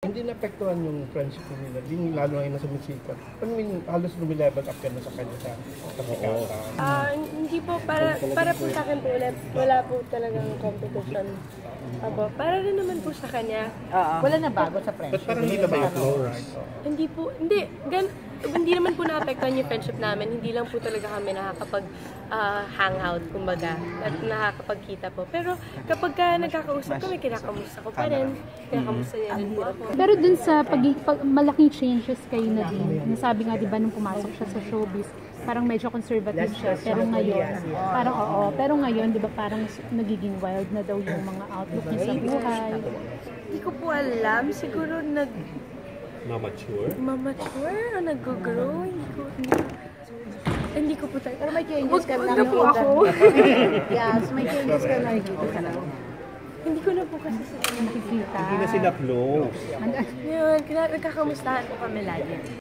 Hindi naapektuhan yung friendship nila, yung lalo ngayon nasa musika. I mean, halos lumilevel up ka na sa kanya sa kasikatan. Hindi po, para po sa akin po, wala po talagang competition. Abo, para rin naman po sa kanya. Wala na bago sa friendship. But parang hindi na ba yung close? Hindi po, hindi naman po naapektuhan yung friendship namin. Hindi lang po talaga kami hangout, kumbaga, at nakakapagkita po. Pero kapag nagkakausap kami, kinakamusta ko pa rin. Kinakamusta niya rin po ako. Pero dun sa malaking changes kayo na din, nasabi nga diba nung pumasok siya sa showbiz, parang medyo conservative siya, pero ngayon, di ba parang nagiging wild na daw yung mga outlook niya sa buhay. Hindi ko po alam, siguro Ma-mature o nag-grow, hindi ko po tayo. Pero may changes ka na po ako. Yes, may changes ka na nakikita na. Hindi ko na po kasi sila nakikita. Hindi na sila close. Yun, nagkakamustahan po kami lagi.